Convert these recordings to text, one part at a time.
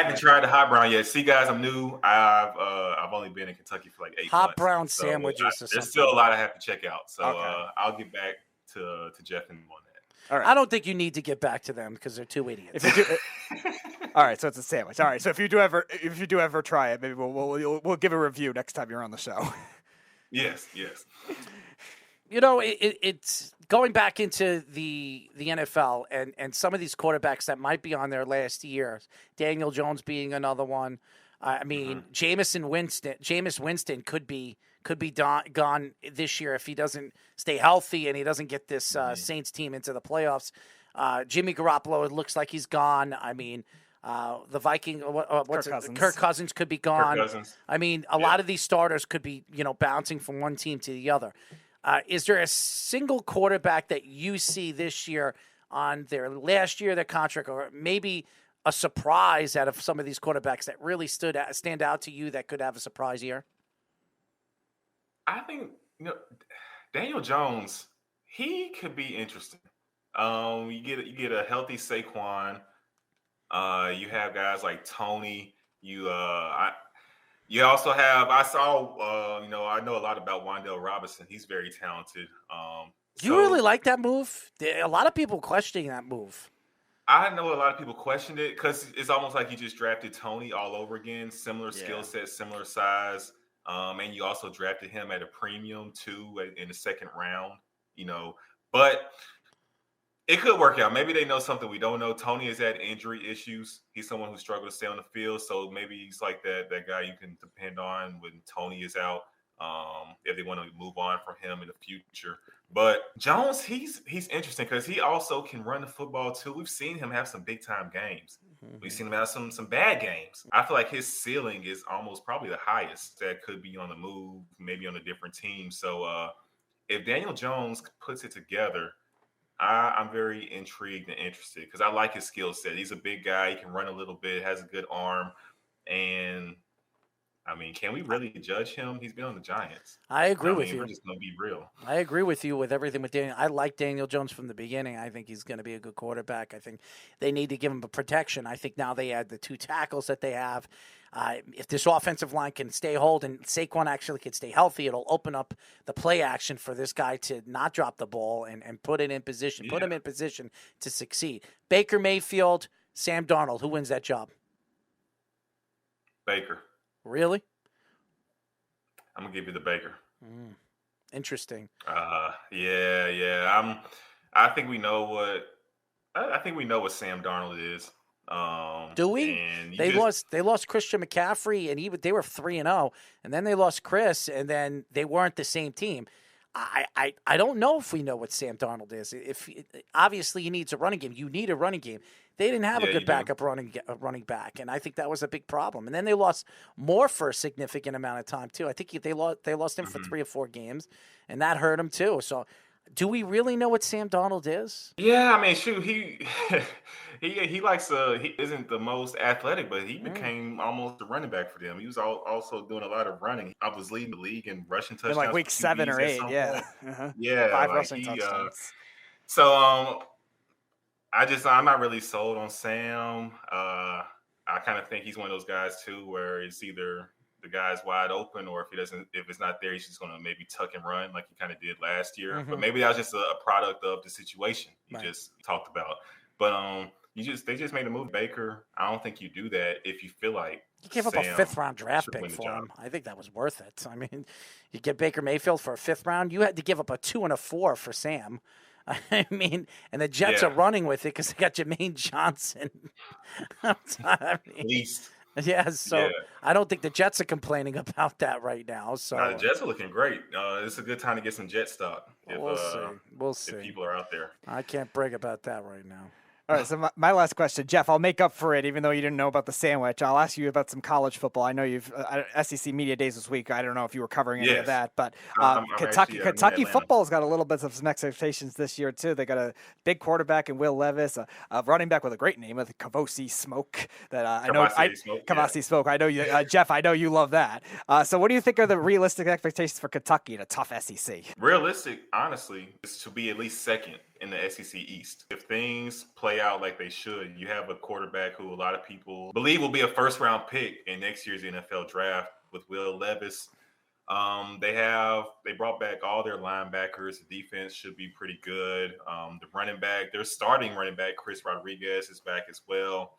hadn't tried the hot brown yet. See, guys, I'm new. I've only been in Kentucky for like 8 months. Hot brown sandwiches or something. There's still a lot I have to check out. So I'll get back to Jeff and on that. All right. I don't think you need to get back to them because they're two idiots. All right, so it's a sandwich. All right, so if you do ever try it, maybe we'll give a review next time you're on the show. Yes. You know, it's going back into the NFL and some of these quarterbacks that might be on there last year. Daniel Jones being another one. I mean, Jameis Winston could be gone this year if he doesn't stay healthy and he doesn't get this Saints team into the playoffs. Jimmy Garoppolo, it looks like he's gone. I mean, the Viking, Kirk Cousins could be gone. I mean, a lot of these starters could be, bouncing from one team to the other. Is there a single quarterback that you see this year on their last year of their contract, or maybe a surprise out of some of these quarterbacks that really stand out to you that could have a surprise year? I think Daniel Jones, he could be interesting. You get a healthy Saquon. You have guys like Tony. You also have. I know a lot about Wan'Dale Robinson. He's very talented. You really like that move? A lot of people questioning that move. I know a lot of people questioned it because it's almost like you just drafted Tony all over again. Similar skill set, similar size. And you also drafted him at a premium too in the second round, but it could work out. Maybe they know something we don't know. Tony has had injury issues. He's someone who struggled to stay on the field. So maybe he's like that guy you can depend on when Tony is out, if they want to move on from him in the future. But Jones, he's interesting because he also can run the football too. We've seen him have some big time games. We've seen him have some bad games. I feel like his ceiling is almost probably the highest that could be on the move, maybe on a different team. So if Daniel Jones puts it together, I'm very intrigued and interested because I like his skill set. He's a big guy. He can run a little bit, has a good arm. And, I mean, can we really judge him? He's been on the Giants. I agree with you. We're just going to be real. I agree with you with everything with Daniel. I like Daniel Jones from the beginning. I think he's going to be a good quarterback. I think they need to give him a protection. I think now they add the two tackles that they have. If this offensive line can stay hold and Saquon actually can stay healthy, it'll open up the play action for this guy to not drop the ball and put it in position, put him in position to succeed. Baker Mayfield, Sam Darnold, who wins that job? Baker. Really? I'm gonna give you the Baker. Interesting. Yeah. I think we know what Sam Darnold is. Do we? They lost Christian McCaffrey, and they were 3-0, and then they lost Chris, and then they weren't the same team. I don't know if we know what Sam Darnold is. Obviously he needs a running game. You need a running game. They didn't have a good backup running back, and I think that was a big problem. And then they lost Moore for a significant amount of time too. I think they lost him for 3 or 4 games, and that hurt him too. So, do we really know what Sam Darnold is? Yeah, I mean, shoot, he isn't the most athletic, but he became almost a running back for them. He was also doing a lot of running. I was leading the league in rushing touchdowns. In like week 7 or 8, yeah. Yeah. 5 rushing touchdowns. I'm not really sold on Sam. I kind of think he's one of those guys too, where it's either the guy's wide open, or if it's not there, he's just going to maybe tuck and run like he kind of did last year. But maybe that was just a product of the situation you just talked about. But they just made a move, Baker. I don't think you do that if you feel like you gave up a 5th round draft pick for him. I think that was worth it. I mean, you get Baker Mayfield for a 5th round. You had to give up a 2 and a 4 for Sam. I mean, and the Jets are running with it because they got Jermaine Johnson. Least. Yeah, so I don't think the Jets are complaining about that right now. So the Jets are looking great. It's a good time to get some Jet stock. We'll see. If people are out there. I can't brag about that right now. All right, so my last question, Jeff, I'll make up for it, even though you didn't know about the sandwich. I'll ask you about some college football. I know you've SEC Media Days this week. I don't know if you were covering any of that, but Kentucky football's got a little bit of some expectations this year too. They got a big quarterback in Will Levis, a running back with a great name with Kavosiey Smoke. That Kavosiey Smoke. I know you, Jeff. I know you love that. So, what do you think are the realistic expectations for Kentucky in a tough SEC? Realistic, honestly, is to be at least second in the SEC East. If things play out like they should, you have a quarterback who a lot of people believe will be a first-round pick in next year's NFL draft with Will Levis. They brought back all their linebackers. The defense should be pretty good. The running back, their starting running back, Chris Rodriguez, is back as well.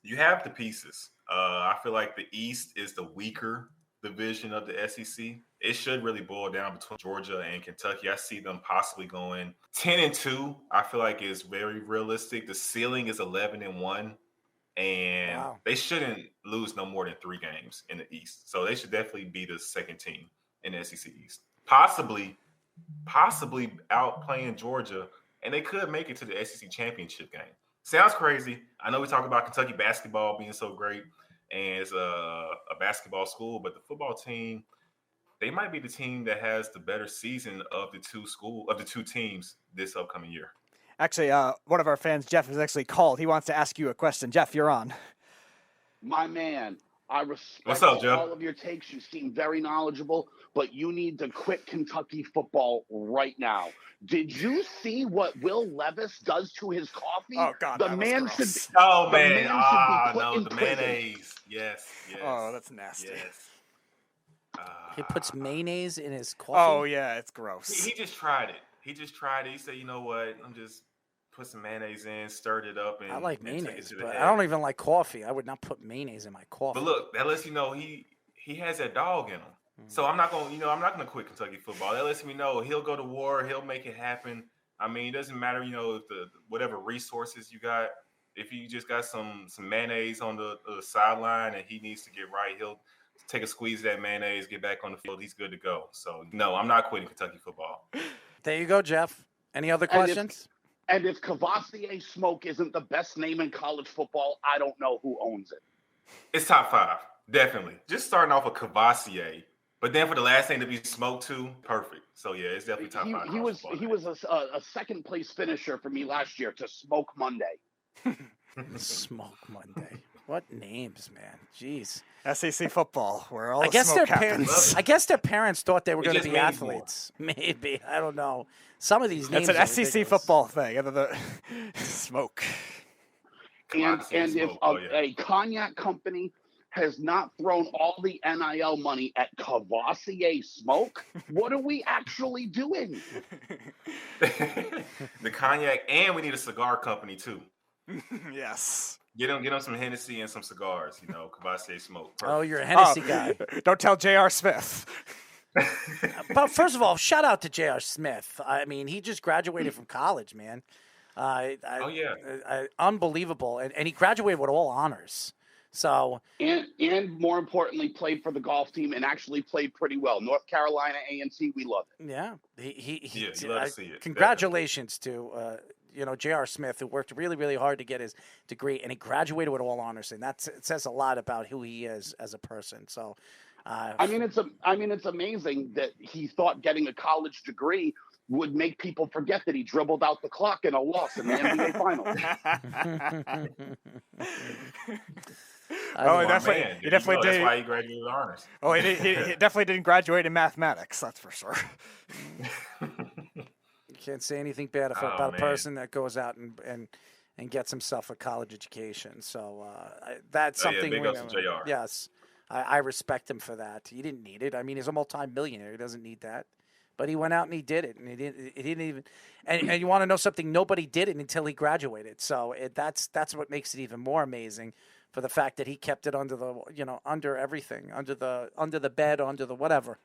You have the pieces. I feel like the East is the weaker division of the SEC. It should really boil down between Georgia and Kentucky. I see them possibly going 10-2. I feel like is very realistic. The ceiling is 11-1. And they shouldn't lose no more than 3 games in the East. So they should definitely be the second team in the SEC East. Possibly outplaying Georgia, and they could make it to the SEC championship game. Sounds crazy. I know we talk about Kentucky basketball being so great, and it's a basketball school, but the football team, they might be the team that has the better season of the two teams this upcoming year. Actually, one of our fans, Jeff, is actually called. He wants to ask you a question. Jeff, you're on. My man, I respect What's up, Jeff? all of your takes. You seem very knowledgeable, but you need to quit Kentucky football right now. Did you see what Will Levis does to his coffee? Oh, God, the man should be, Oh, man. be put in the prison. Mayonnaise. Yes. Oh, that's nasty. Yes. He puts mayonnaise in his coffee. Oh, yeah, it's gross. He just tried it. He said, you know what? I'm just put some mayonnaise in, stirred it up. And I like and mayonnaise, but I don't even like coffee. I would not put mayonnaise in my coffee. But look, that lets you know he has that dog in him. So I'm not gonna quit Kentucky football. That lets me know he'll go to war. He'll make it happen. I mean, it doesn't matter, if whatever resources you got. If you just got some mayonnaise on the sideline and he needs to get right, he'll take a squeeze of that mayonnaise, get back on the field. He's good to go. So no, I'm not quitting Kentucky football. There you go, Jeff. Any other questions? And if Cavassier Smoke isn't the best name in college football, I don't know who owns it. It's top 5, definitely. Just starting off with Cavassier, but then for the last name to be Smoke too, perfect. So yeah, it's definitely top 5. He was a second place finisher for me last year to Smoke Monday. Smoke Monday. What names, man? Jeez. SEC football, where all I guess their parents thought they were going to be means athletes. More. Maybe, I don't know. Some of these names. That's an SEC ridiculous. football thing. The smoke. And if a cognac company has not thrown all the NIL money at Cavassier Smoke, what are we actually doing? The cognac, and we need a cigar company too. Yes. Get them some Hennessy and some cigars. Cavassier Smoke. Perfect. Oh, you're a Hennessy guy. Don't tell J.R. Smith. But first of all, shout out to J.R. Smith. I mean, he just graduated from college, man. Unbelievable. And he graduated with all honors. So and more importantly, played for the golf team and actually played pretty well. North Carolina A&T, we love it. Yeah, you love to see it. Congratulations to J.R. Smith, who worked really, really hard to get his degree, and he graduated with all honors, and it says a lot about who he is as a person. So, it's amazing that he thought getting a college degree would make people forget that he dribbled out the clock in a loss in the NBA Finals. He definitely did. That's why he graduated with honors. Oh, he definitely didn't graduate in mathematics. That's for sure. You can't say anything bad about a person that goes out and gets himself a college education. So that's something. Big ups to JR. Yes, I respect him for that. He didn't need it. I mean, he's a multi-millionaire. He doesn't need that. But he went out and he did it, and he didn't even. And you want to know something? Nobody did it until he graduated. So that's what makes it even more amazing, for the fact that he kept it under under everything, under the bed, under the whatever.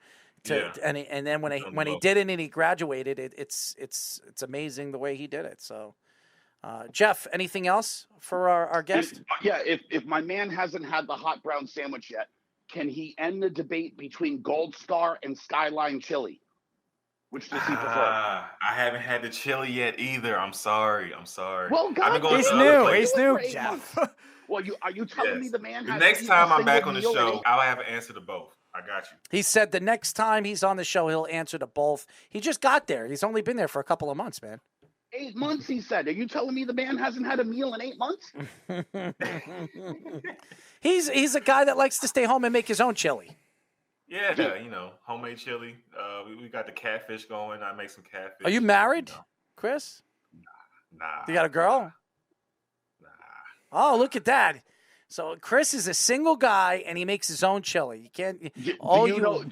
And then when he did it and he graduated, it's amazing the way he did it. So, Jeff, anything else for our guest? If my man hasn't had the hot brown sandwich yet, can he end the debate between Gold Star and Skyline Chili? Which does he prefer? I haven't had the chili yet either. I'm sorry. Well, God, he's new, Jeff. Well, are you telling me the man has... The next time I'm back on the show, I'll have an answer to both. I got you. He said the next time he's on the show, he'll answer to both. He just got there. He's only been there for a couple of months, man. 8 months, he said. Are you telling me the man hasn't had a meal in 8 months? He's a guy that likes to stay home and make his own chili. Yeah, homemade chili. We got the catfish going. I make some catfish. Are you married, Chris? Nah. You got a girl? Nah. Oh, look at that. So Chris is a single guy, and he makes his own chili. You can't. Do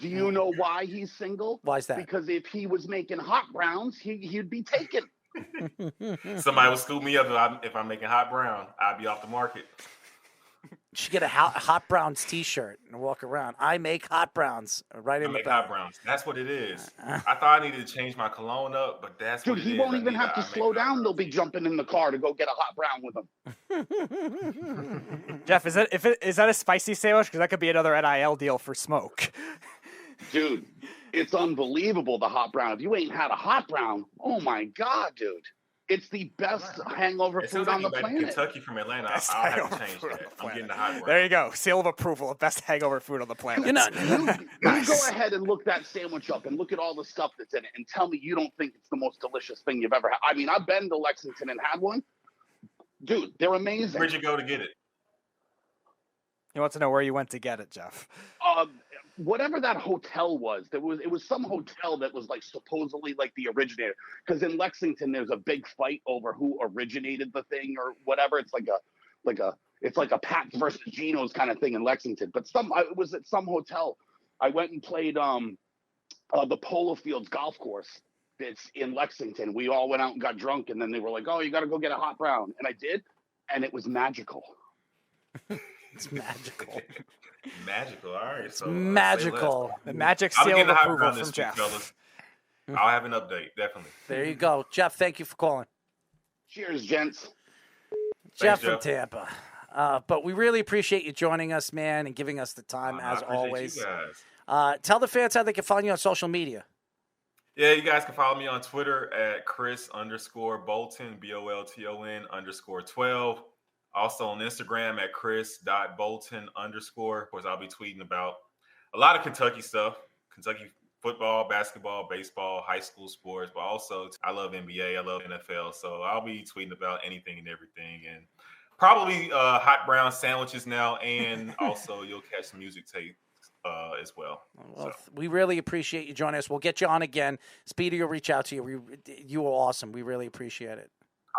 you know why he's single? Why is that? Because if he was making hot browns, he'd be taken. Somebody would scoop me up if I'm making hot brown. I'd be off the market. You should get a hot browns T-shirt and walk around. I make hot browns right in the back. Hot browns. That's what it is. I thought I needed to change my cologne up, but that's what it is. Dude, he won't even have to slow down. They'll be jumping in the car to go get a hot brown with him. Jeff, is that a spicy sandwich? Because that could be another NIL deal for Smoke. Dude, it's unbelievable, the hot brown. If you ain't had a hot brown, oh my God, dude. It's the best hangover food on the planet. Kentucky from Atlanta. I'll have to change that. I'm getting the hot brown. There you go. Seal of approval of best hangover food on the planet. You go ahead and look that sandwich up and look at all the stuff that's in it and tell me you don't think it's the most delicious thing you've ever had. I mean, I've been to Lexington and had one. Dude, they're amazing. Where'd you go to get it? He wants to know where you went to get it, Jeff. Whatever that hotel was, it was some hotel that was like supposedly like the originator. Because in Lexington, there's a big fight over who originated the thing or whatever. It's like a Pats versus Geno's kind of thing in Lexington. But it was at some hotel. I went and played the Polo Fields golf course. It's in Lexington. We all went out and got drunk, and then they were like, "Oh, you got to go get a hot brown," and I did, and it was magical. It's magical. Magical. All right. It's magical. The magic seal of approval from Jeff. Fellas. I'll have an update, definitely. There you go. Jeff, thank you for calling. Cheers, gents. Jeff from Tampa. But we really appreciate you joining us, man, and giving us the time, as always. You guys. Tell the fans how they can find you on social media. Yeah, you guys can follow me on Twitter at Chris_Bolton, BOLTON_12. Also on Instagram at Chris.Bolton_. Of course, I'll be tweeting about a lot of Kentucky stuff, Kentucky football, basketball, baseball, high school sports, but also I love NBA, I love NFL. So I'll be tweeting about anything and everything, and probably hot brown sandwiches now, and also you'll catch some music tape as well. We really appreciate you joining us. We'll get you on again. Speedy will reach out to you. You were awesome. We really appreciate it.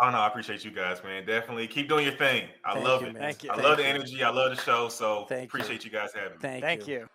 Oh, no, I appreciate you guys, man. Definitely keep doing your thing. I love it. Thank you. I love the energy. I love the show. So appreciate you guys having me. Thank you.